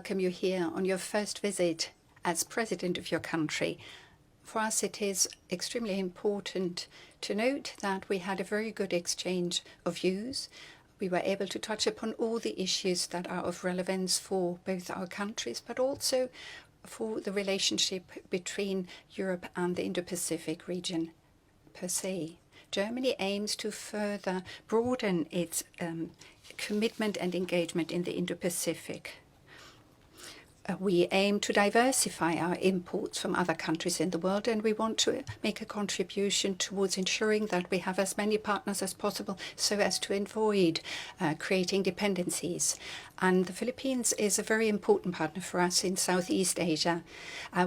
welcome you here on your first visit as president of your country. For us, it is extremely important to note that we had a very good exchange of views. We were able to touch upon all the issues that are of relevance for both our countries, but also for the relationship between Europe and the Indo-Pacific region per se. Germany aims to further broaden its commitment and engagement in the Indo-Pacific. We aim to diversify our imports from other countries in the world, and we want to make a contribution towards ensuring that we have as many partners as possible so as to avoid creating dependencies. And the Philippines is a very important partner for us in Southeast Asia.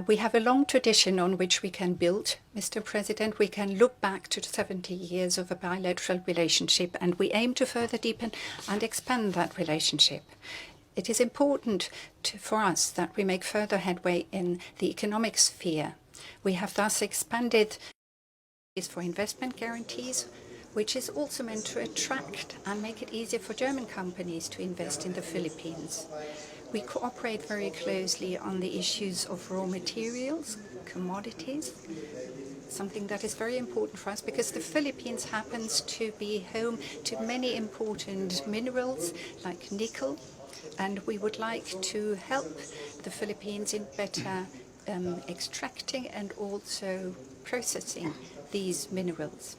We have a long tradition on which we can build, Mr. President. We can look back to 70 years of a bilateral relationship, and we aim to further deepen and expand that relationship. It is important for us that we make further headway in the economic sphere. We have thus expanded for investment guarantees, which is also meant to attract and make it easier for German companies to invest in the Philippines. We cooperate very closely on the issues of raw materials, commodities, something that is very important for us because the Philippines happens to be home to many important minerals like nickel, and we would like to help the Philippines in better extracting and also processing these minerals.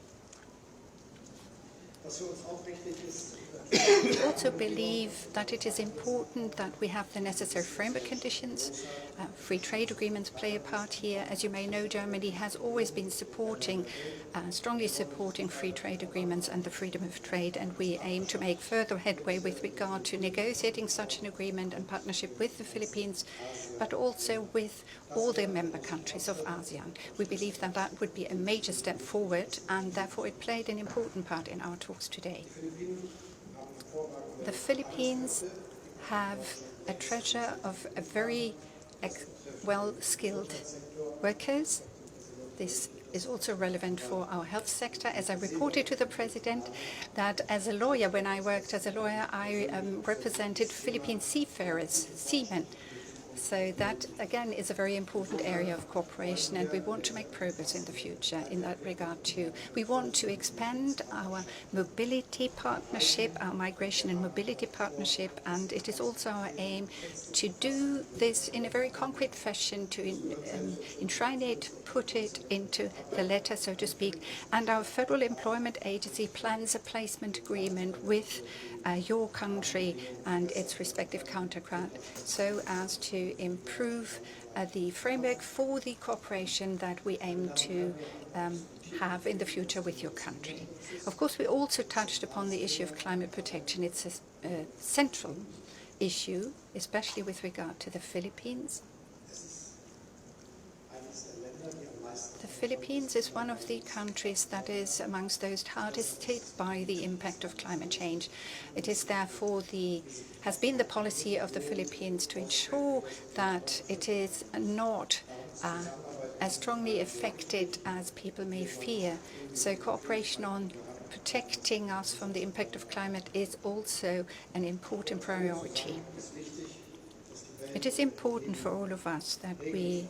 We also believe that it is important that we have the necessary framework conditions. Free trade agreements play a part here. As you may know, Germany has always been strongly supporting free trade agreements and the freedom of trade, and we aim to make further headway with regard to negotiating such an agreement and partnership with the Philippines, but also with all the member countries of ASEAN. We believe that that would be a major step forward, and therefore it played an important part in our talks today. The Philippines have a treasure of a very well-skilled workers. This is also relevant for our health sector. As I reported to the President, that as a lawyer, when I worked as a lawyer, I represented Philippine seafarers, seamen. So that, again, is a very important area of cooperation, and we want to make progress in the future in that regard too. We want to expand our mobility partnership, our migration and mobility partnership, and it is also our aim to do this in a very concrete fashion, to enshrine it, put it into the letter, so to speak. And our Federal Employment Agency plans a placement agreement with your country and its respective counterpart, so as to improve the framework for the cooperation that we aim to have in the future with your country. Of course, we also touched upon the issue of climate protection. It's a central issue, especially with regard to the Philippines. The Philippines is one of the countries that is amongst those hardest hit by the impact of climate change. It is therefore has been the policy of the Philippines to ensure that it is not as strongly affected as people may fear. So cooperation on protecting us from the impact of climate is also an important priority. It is important for all of us that we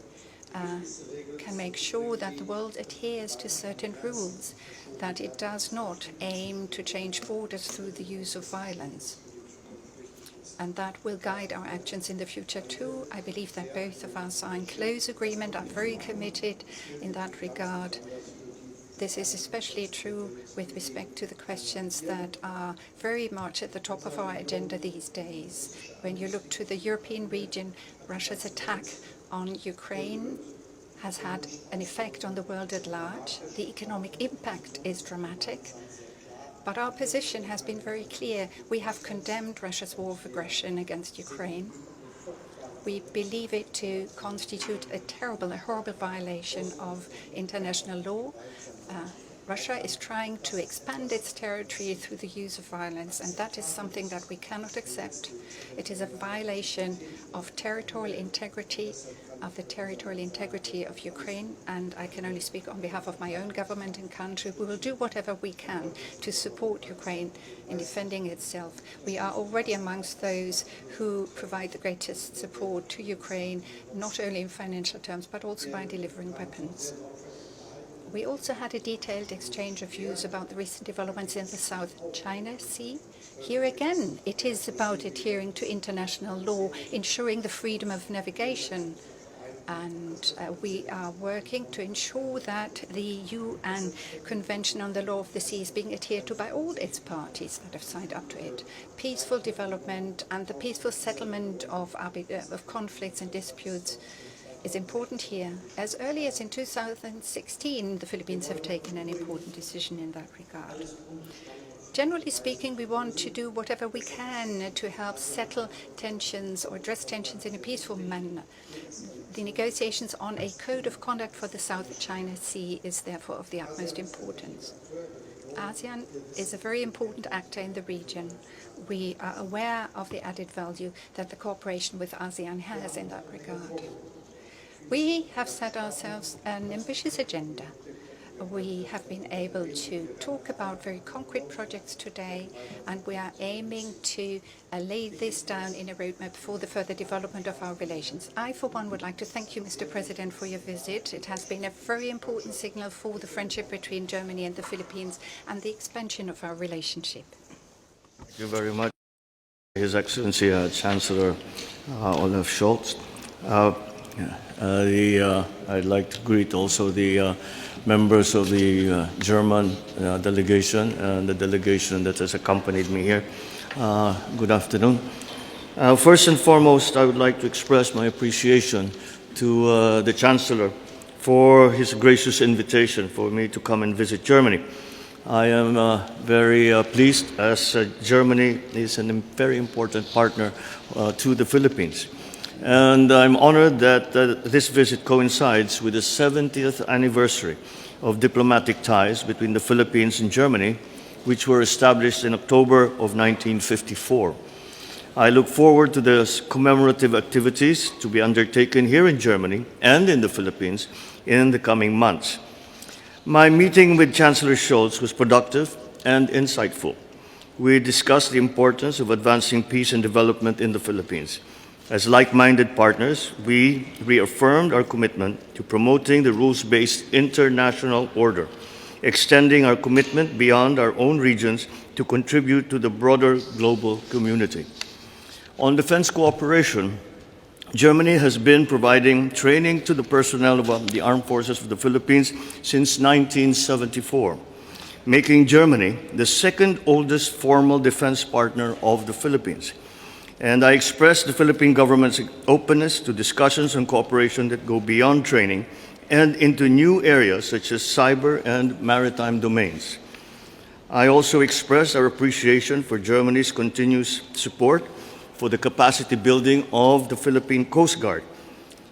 can make sure that the world adheres to certain rules, that it does not aim to change borders through the use of violence. And that will guide our actions in the future too. I believe that both of us are in close agreement, are very committed in that regard. This is especially true with respect to the questions that are very much at the top of our agenda these days. When you look to the European region, Russia's attack on Ukraine has had an effect on the world at large. The economic impact is dramatic, but our position has been very clear. We have condemned Russia's war of aggression against Ukraine. We believe it to constitute a horrible violation of international law. Russia is trying to expand its territory through the use of violence, and that is something that we cannot accept. It is a violation of territorial integrity, of the territorial integrity of Ukraine, and I can only speak on behalf of my own government and country. We will do whatever we can to support Ukraine in defending itself. We are already amongst those who provide the greatest support to Ukraine, not only in financial terms, but also by delivering weapons. We also had a detailed exchange of views about the recent developments in the South China Sea. Here again, it is about adhering to international law, ensuring the freedom of navigation. And we are working to ensure that the UN Convention on the Law of the Sea is being adhered to by all its parties that have signed up to it. Peaceful development and the peaceful settlement of conflicts and disputes is important here. As early as in 2016, the Philippines have taken an important decision in that regard. Generally speaking, we want to do whatever we can to help settle tensions or address tensions in a peaceful manner. The negotiations on a code of conduct for the South China Sea is therefore of the utmost importance. ASEAN is a very important actor in the region. We are aware of the added value that the cooperation with ASEAN has in that regard. We have set ourselves an ambitious agenda. We have been able to talk about very concrete projects today, and we are aiming to lay this down in a roadmap for the further development of our relations. I, for one, would like to thank you, Mr. President, for your visit. It has been a very important signal for the friendship between Germany and the Philippines and the expansion of our relationship. Thank you very much, His Excellency Chancellor Olaf Scholz. I'd like to greet also the members of the German delegation and the delegation that has accompanied me here. Good afternoon. First and foremost, I would like to express my appreciation to the Chancellor for his gracious invitation for me to come and visit Germany. I am very pleased as Germany is a very important partner to the Philippines. And I'm honored that this visit coincides with the 70th anniversary of diplomatic ties between the Philippines and Germany, which were established in October of 1954. I look forward to the commemorative activities to be undertaken here in Germany and in the Philippines in the coming months. My meeting with Chancellor Scholz was productive and insightful. We discussed the importance of advancing peace and development in the Philippines. As like-minded partners, we reaffirmed our commitment to promoting the rules-based international order, extending our commitment beyond our own regions to contribute to the broader global community. On defense cooperation, Germany has been providing training to the personnel of the Armed Forces of the Philippines since 1974, making Germany the second oldest formal defense partner of the Philippines. And I express the Philippine government's openness to discussions and cooperation that go beyond training and into new areas such as cyber and maritime domains. I also express our appreciation for Germany's continuous support for the capacity building of the Philippine Coast Guard.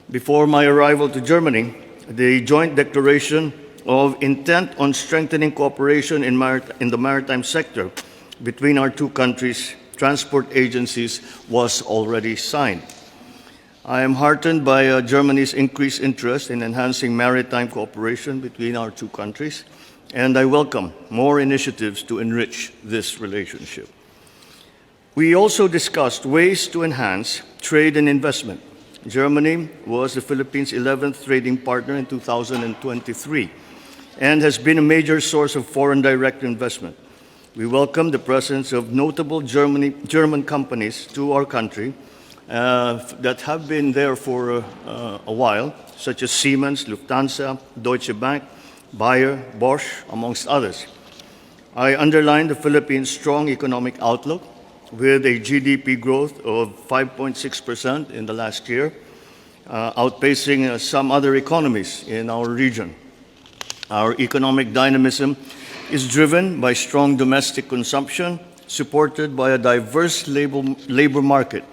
Before my arrival to Germany, the joint declaration of intent on strengthening cooperation in the maritime sector between our two countries' transport agencies was already signed. I am heartened by Germany's increased interest in enhancing maritime cooperation between our two countries, and I welcome more initiatives to enrich this relationship. We also discussed ways to enhance trade and investment. Germany was the Philippines' 11th trading partner in 2023 and has been a major source of foreign direct investment. We welcome the presence of notable German companies to our country that have been there for a while, such as Siemens, Lufthansa, Deutsche Bank, Bayer, Bosch, amongst others. I underline the Philippines' strong economic outlook with a GDP growth of 5.6% in the last year, outpacing some other economies in our region. Our economic dynamism is driven by strong domestic consumption, supported by a diverse labor market,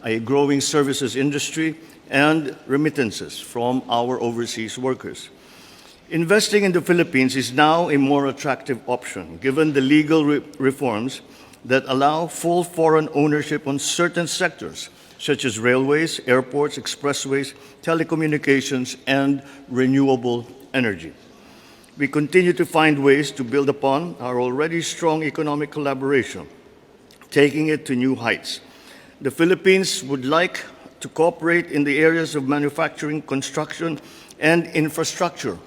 a growing services industry, and remittances from our overseas workers. Investing in the Philippines is now a more attractive option, given the legal reforms that allow full foreign ownership on certain sectors, such as railways, airports, expressways, telecommunications, and renewable energy. We continue to find ways to build upon our already strong economic collaboration, taking it to new heights. The Philippines would like to cooperate in the areas of manufacturing, construction, and infrastructure,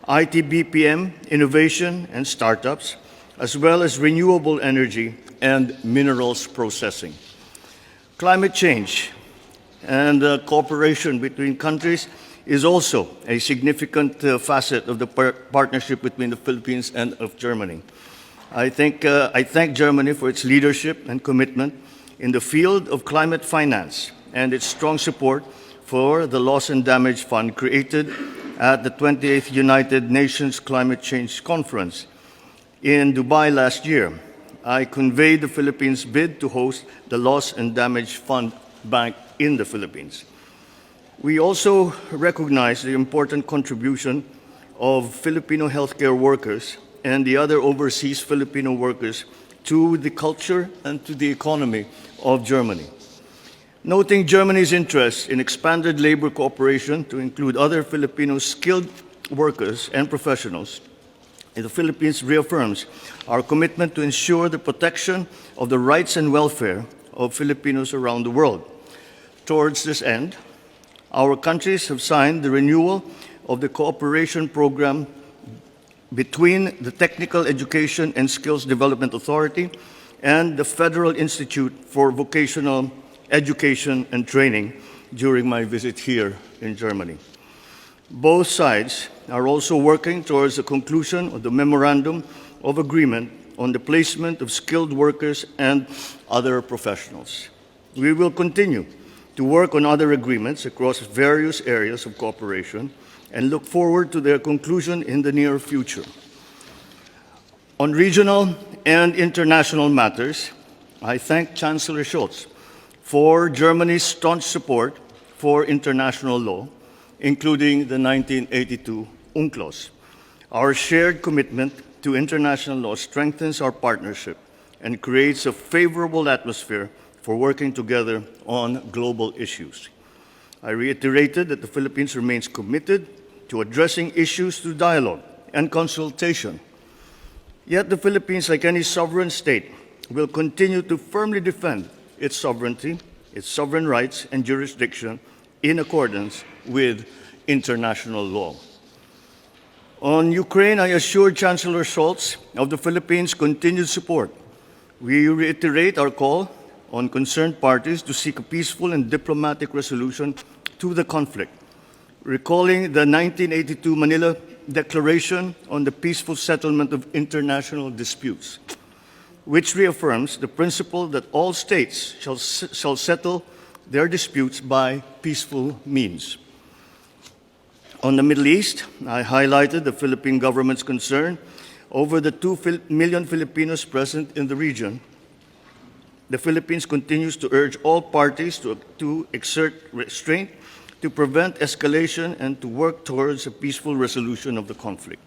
IT BPM, innovation, and startups, as well as renewable energy and minerals processing. Climate change and cooperation between countries is also a significant facet of the partnership between the Philippines and of Germany. I thank Germany for its leadership and commitment in the field of climate finance and its strong support for the Loss and Damage Fund created at the 28th United Nations Climate Change Conference in Dubai last year. I conveyed the Philippines' bid to host the Loss and Damage Fund Bank in the Philippines. We also recognize the important contribution of Filipino healthcare workers and the other overseas Filipino workers to the culture and to the economy of Germany. Noting Germany's interest in expanded labor cooperation to include other Filipino skilled workers and professionals, the Philippines reaffirms our commitment to ensure the protection of the rights and welfare of Filipinos around the world. Towards this end, our countries have signed the renewal of the cooperation program between the Technical Education and Skills Development Authority and the Federal Institute for Vocational Education and Training during my visit here in Germany. Both sides are also working towards the conclusion of the Memorandum of Agreement on the placement of skilled workers and other professionals. We will continue to work on other agreements across various areas of cooperation and look forward to their conclusion in the near future. On regional and international matters, I thank Chancellor Scholz for Germany's staunch support for international law, including the 1982 UNCLOS. Our shared commitment to international law strengthens our partnership and creates a favorable atmosphere for working together on global issues. I reiterated that the Philippines remains committed to addressing issues through dialogue and consultation. Yet the Philippines, like any sovereign state, will continue to firmly defend its sovereignty, its sovereign rights, and jurisdiction in accordance with international law. On Ukraine, I assured Chancellor Scholz of the Philippines' continued support. We reiterate our call on concerned parties to seek a peaceful and diplomatic resolution to the conflict, recalling the 1982 Manila Declaration on the Peaceful Settlement of International Disputes, which reaffirms the principle that all states shall settle their disputes by peaceful means. On the Middle East, I highlighted the Philippine government's concern over the 2 million Filipinos present in the region. The Philippines continues to urge all parties to exert restraint to prevent escalation and to work towards a peaceful resolution of the conflict.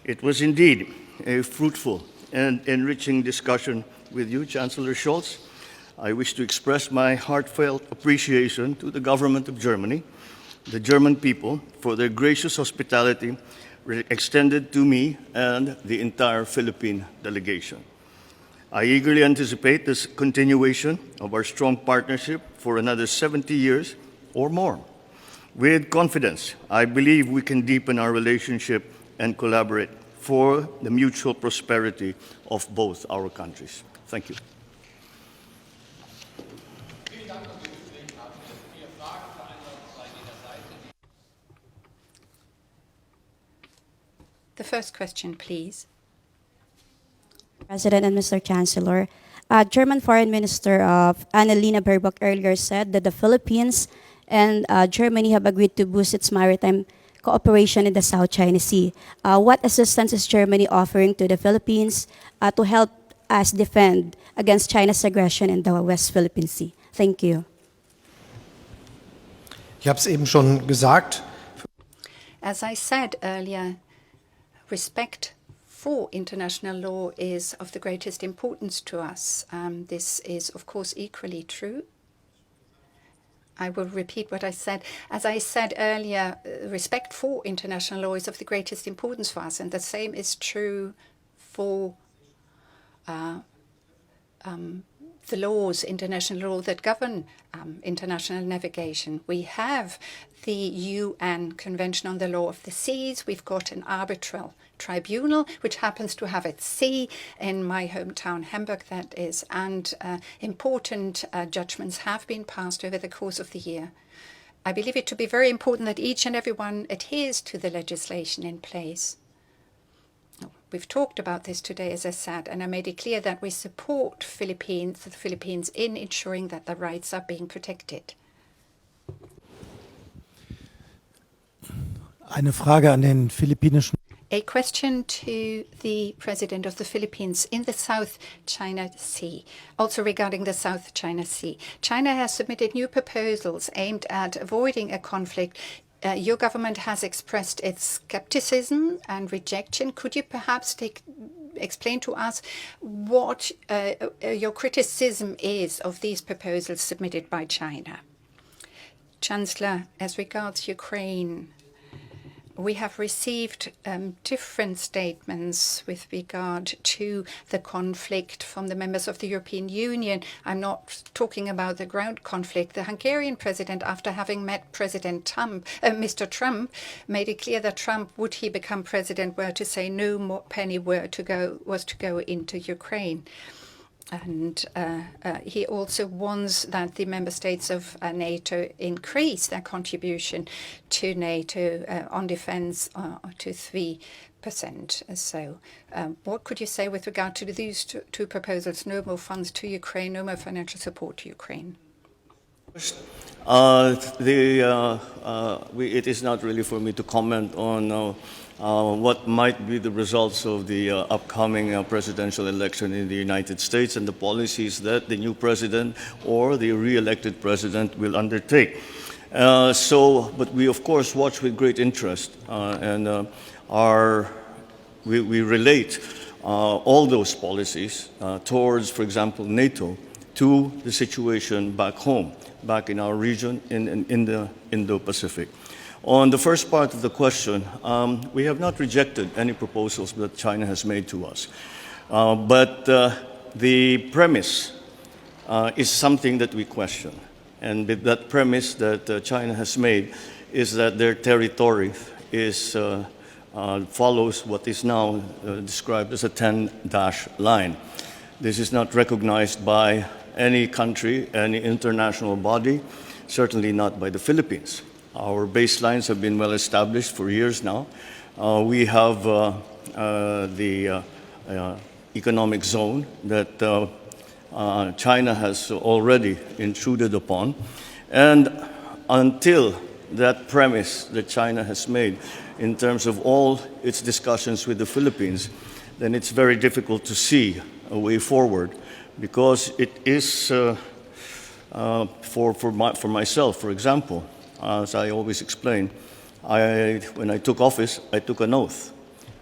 It was indeed a fruitful and enriching discussion with you, Chancellor Scholz. I wish to express my heartfelt appreciation to the government of Germany, the German people, for their gracious hospitality extended to me and the entire Philippine delegation. I eagerly anticipate this continuation of our strong partnership for another 70 years or more. With confidence, I believe we can deepen our relationship and collaborate for the mutual prosperity of both our countries. Thank you. The first question, please. President and Mr. Chancellor, German Foreign Minister Annalena Baerbock earlier said that the Philippines and Germany have agreed to boost its maritime cooperation in the South China Sea. What assistance is Germany offering to the Philippines to help us defend against China's aggression in the West Philippine Sea? Thank you. Ich habe es eben schon gesagt. As I said earlier, respect for international law is of the greatest importance to us. This is, of course, equally true. I will repeat what I said. As I said earlier, respect for international law is of the greatest importance for us, and the same is true for the laws, international law that govern international navigation. We have the UN Convention on the Law of the Seas. We've got an arbitral tribunal, which happens to have its sea in my hometown, Hamburg, that is, and important judgments have been passed over the course of the year. I believe it to be very important that each and everyone adheres to the legislation in place. We've talked about this today, as I said, and I made it clear that we support the Philippines in ensuring that the rights are being protected. Eine Frage an den philippinischen. A question to the President of the Philippines in the South China Sea, also regarding the South China Sea. China has submitted new proposals aimed at avoiding a conflict. Your government has expressed its skepticism and rejection. Could you perhaps explain to us what your criticism is of these proposals submitted by China? Chancellor, as regards Ukraine, we have received different statements with regard to the conflict from the members of the European Union. I'm not talking about the ground conflict. The Hungarian president, after having met President Trump, Mr. Trump, made it clear that Trump, would he become president, were to say no more penny was to go into Ukraine. And he also wants that the member states of NATO increase their contribution to NATO on defense to 3%. So what could you say with regard to these two proposals? No more funds to Ukraine, no more financial support to Ukraine. It is not really for me to comment on what might be the results of the upcoming presidential election in the United States and the policies that the new president or the re-elected president will undertake. But we of course watch with great interest and we relate all those policies towards, for example, NATO, to the situation back home, back in our region in the Indo-Pacific. On the first part of the question, we have not rejected any proposals that China has made to us. But the premise is something that we question. And that premise that China has made is that their territory follows what is now described as a 10-dash line. This is not recognized by any country, any international body, certainly not by the Philippines. Our baselines have been well established for years now. We have the economic zone that China has already intruded upon. And until that premise that China has made in terms of all its discussions with the Philippines, then it's very difficult to see a way forward, because it is, for myself, for example, as I always explain, when I took office, I took an oath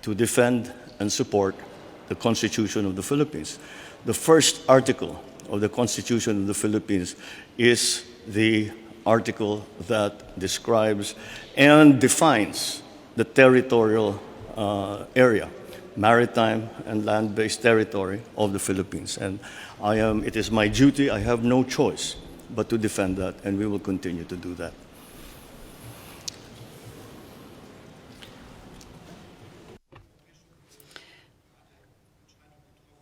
to defend and support the Constitution of the Philippines. The first article of the Constitution of the Philippines is the article that describes and defines the territorial area, maritime and land-based territory of the Philippines. And it is my duty, I have no choice but to defend that, and we will continue to do that.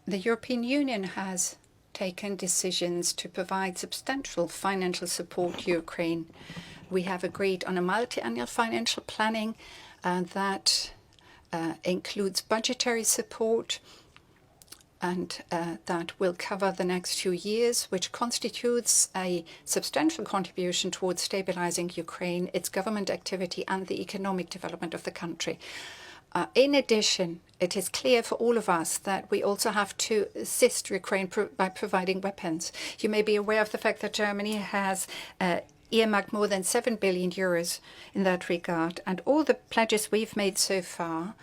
The European Union has taken decisions to provide substantial financial support to Ukraine. We have agreed on a multi-annual financial planning that includes budgetary support and that will cover the next few years, which constitutes a substantial contribution towards stabilizing Ukraine, its government activity, and the economic development of the country. In addition, it is clear for all of us that we also have to assist Ukraine by providing weapons. You may be aware of the fact that Germany has earmarked more than 7 billion euros in that regard. And all the pledges we've made so far,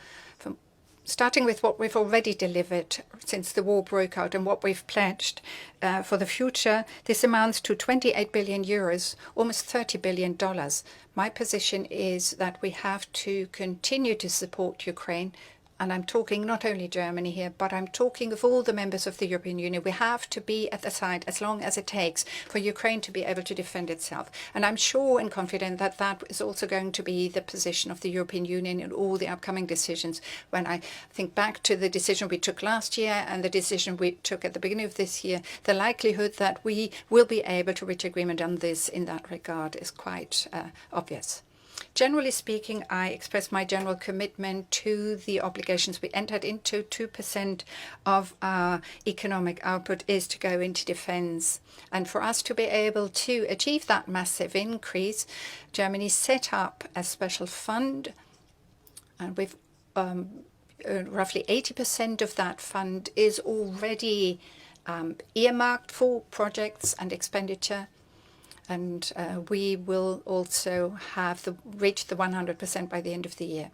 starting with what we've already delivered since the war broke out and what we've pledged for the future, this amounts to 28 billion euros, almost $30 billion. My position is that we have to continue to support Ukraine. And I'm talking not only Germany here, but I'm talking of all the members of the European Union. We have to be at the side as long as it takes for Ukraine to be able to defend itself. And I'm sure and confident that that is also going to be the position of the European Union in all the upcoming decisions. When I think back to the decision we took last year and the decision we took at the beginning of this year, the likelihood that we will be able to reach agreement on this in that regard is quite obvious. Generally speaking, I express my general commitment to the obligations we entered into. 2% of our economic output is to go into defense. And for us to be able to achieve that massive increase, Germany set up a special fund, and we've roughly 80% of that fund is already earmarked for projects and expenditure. And we will also have reach the 100% by the end of the year.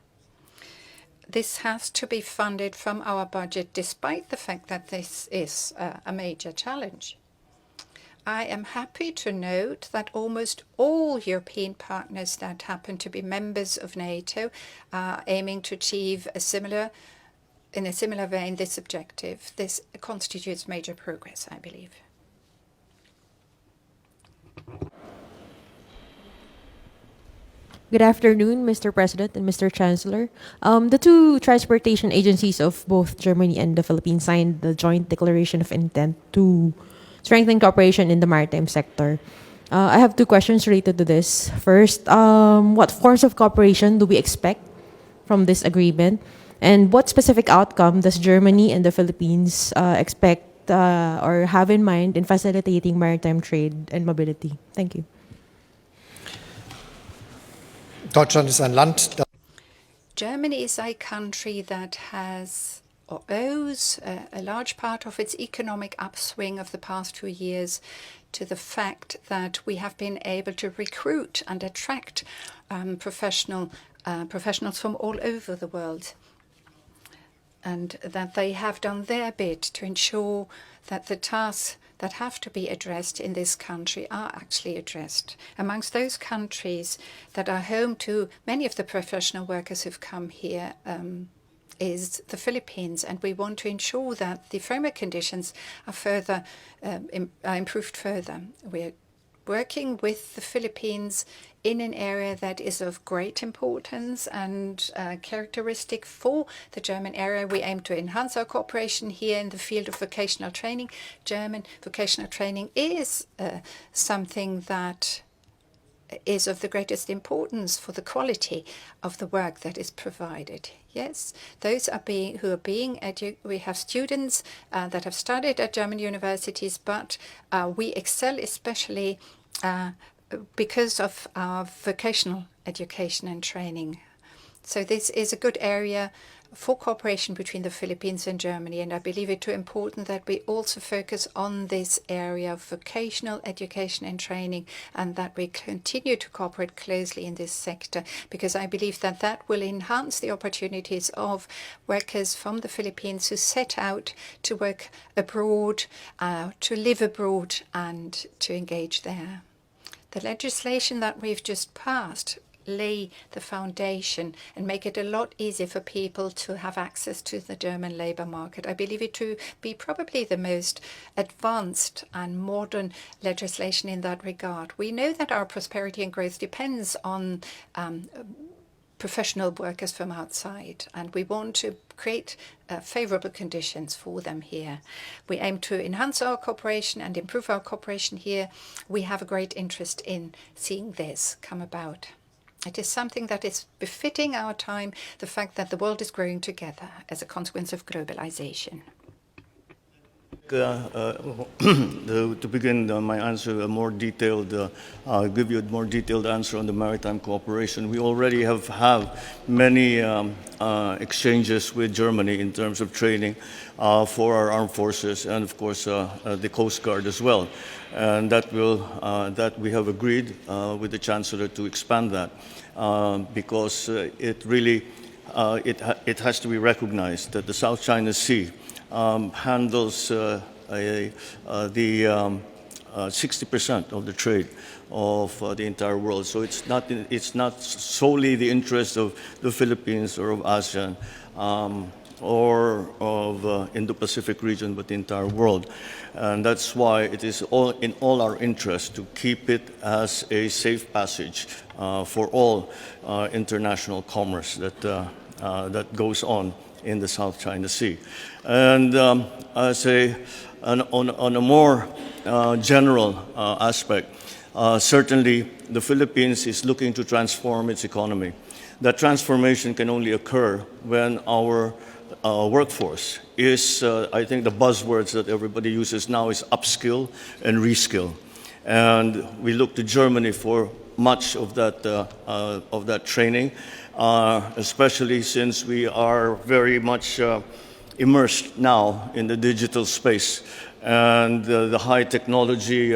This has to be funded from our budget, despite the fact that this is a major challenge. I am happy to note that almost all European partners that happen to be members of NATO are aiming to achieve in a similar vein this objective. This constitutes major progress, I believe. Good afternoon, Mr. President and Mr. Chancellor. The two transportation agencies of both Germany and the Philippines signed the joint declaration of intent to strengthen cooperation in the maritime sector. I have two questions related to this. First, what forms of cooperation do we expect from this agreement? And what specific outcome does Germany and the Philippines expect or have in mind in facilitating maritime trade and mobility? Thank you. Deutschland ist ein Land, das Germany is a country that has or owes a large part of its economic upswing of the past 2 years to the fact that we have been able to recruit and attract professionals from all over the world, and that they have done their bit to ensure that the tasks that have to be addressed in this country are actually addressed. Amongst those countries that are home to many of the professional workers who've come here is the Philippines, and we want to ensure that the framework conditions are further are improved further. We're working with the Philippines in an area that is of great importance and characteristic for the German area. We aim to enhance our cooperation here in the field of vocational training. German vocational training is something that is of the greatest importance for the quality of the work that is provided. Yes, those are we have students that have studied at German universities, but we excel especially because of our vocational education and training. So this is a good area for cooperation between the Philippines and Germany, and I believe it too important that we also focus on this area of vocational education and training, and that we continue to cooperate closely in this sector, because I believe that that will enhance the opportunities of workers from the Philippines who set out to work abroad, to live abroad, and to engage there. The legislation that we've just passed lay the foundation and make it a lot easier for people to have access to the German labour market. I believe it to be probably the most advanced and modern legislation in that regard. We know that our prosperity and growth depends on professional workers from outside, and we want to create favourable conditions for them here. We aim to enhance our cooperation and improve our cooperation here. We have a great interest in seeing this come about. It is something that is befitting our time, the fact that the world is growing together as a consequence of globalization. to begin my answer, I'll give you a more detailed answer on the maritime cooperation. We already have many exchanges with Germany in terms of training for our armed forces and, of course, the Coast Guard as well. And that we have agreed with the Chancellor to expand that because it really it has to be recognized that the South China Sea handles the 60% of the trade of the entire world. So it's not solely the interest of the Philippines or of ASEAN or of Indo-Pacific region, but the entire world. And that's why it is in all our interest to keep it as a safe passage for all international commerce that goes on in the South China Sea. And I say on a more general aspect, certainly the Philippines is looking to transform its economy. That transformation can only occur when our workforce is, I think the buzzwords that everybody uses now is upskill and reskill. And we look to Germany for much of that training, especially since we are very much immersed now in the digital space. And the high technology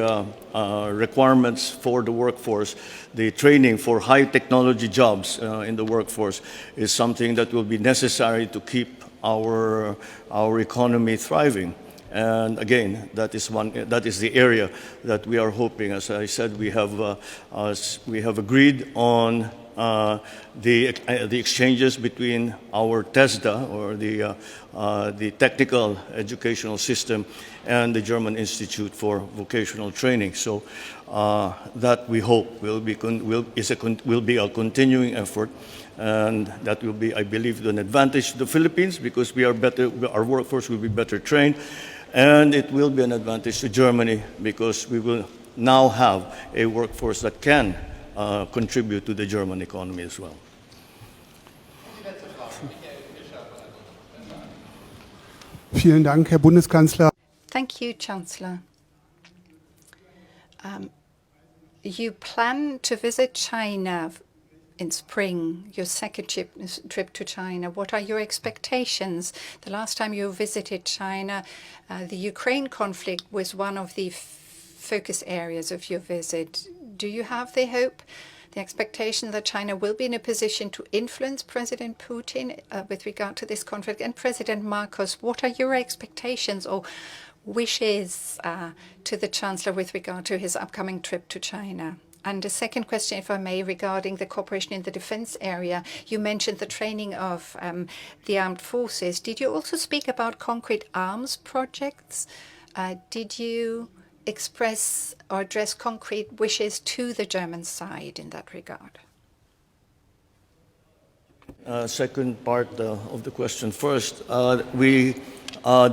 requirements for the workforce, the training for high technology jobs in the workforce is something that will be necessary to keep our economy thriving. And again, that is the area that we are hoping. As I said, we have agreed on the exchanges between our TESDA, or the technical educational system, and the German Institute for Vocational Training. So that we hope will be a continuing effort, and that will be, I believe, an advantage to the Philippines because our workforce will be better trained, and it will be an advantage to Germany because we will now have a workforce that can contribute to the German economy as well. Vielen Dank, Herr Bundeskanzler. Thank you, Chancellor. You plan to visit China in spring, your second trip to China. What are your expectations? The last time you visited China, the Ukraine conflict was one of the focus areas of your visit. Do you have the hope, the expectation that China will be in a position to influence President Putin with regard to this conflict? And President Marcos, what are your expectations or wishes to the Chancellor with regard to his upcoming trip to China? And a second question, if I may, regarding the cooperation in the defense area. You mentioned the training of the armed forces. Did you also speak about concrete arms projects? Did you express or address concrete wishes to the German side in that regard? Second part of the question first. We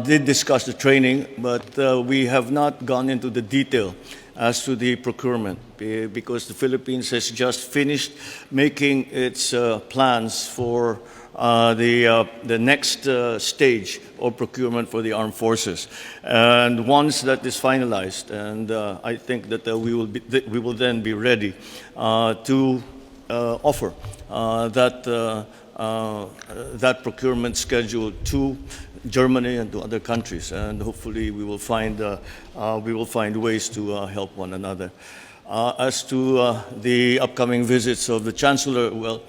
did discuss the training, but we have not gone into the detail as to the procurement because the Philippines has just finished making its plans for the next stage of procurement for the armed forces. And once that is finalized, and I think that we will then be ready to offer that procurement schedule to Germany and to other countries, and hopefully we will find ways to help one another. As to the upcoming visits of the Chancellor, well,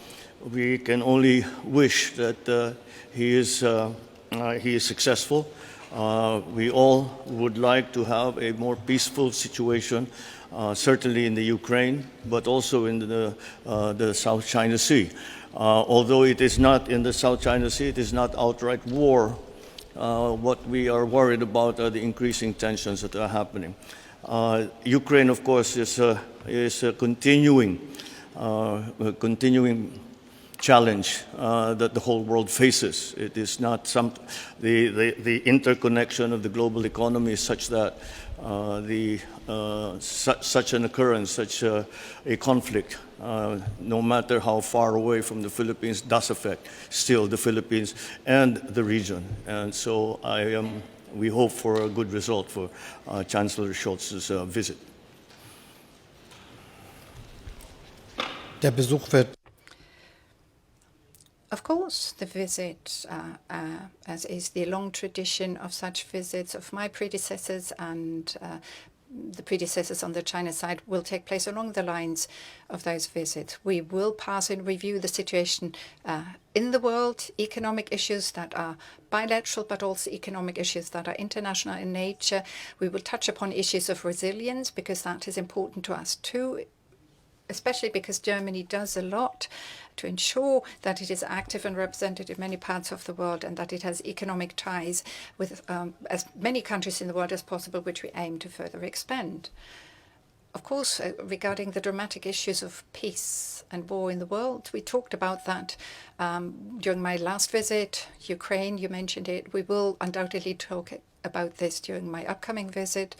we can only wish that he is successful. We all would like to have a more peaceful situation, certainly in the Ukraine, but also in the South China Sea. Although it is not in the South China Sea, it is not outright war. What we are worried about are the increasing tensions that are happening. Ukraine, of course, is a continuing challenge that the whole world faces. It is not the interconnection of the global economy is such that such an occurrence, such a conflict, no matter how far away from the Philippines, does affect still the Philippines and the region. And so I am we hope for a good result for Chancellor Scholz's visit. Der Besuch wird Of course, the visit, as is the long tradition of such visits of my predecessors and the predecessors on the China side, will take place along the lines of those visits. We will pass and review the situation in the world, economic issues that are bilateral, but also economic issues that are international in nature. We will touch upon issues of resilience, because that is important to us too, especially because Germany does a lot to ensure that it is active and represented in many parts of the world, and that it has economic ties with as many countries in the world as possible, which we aim to further expand. Of course, regarding the dramatic issues of peace and war in the world, we talked about that during my last visit. Ukraine, you mentioned it. We will undoubtedly talk about this during my upcoming visit.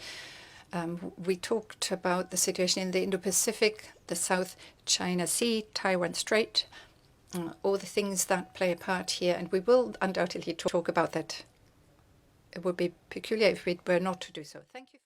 We talked about the situation in the Indo-Pacific, the South China Sea, Taiwan Strait, all the things that play a part here, and we will undoubtedly talk about that. It would be peculiar if we were not to do so. Thank you.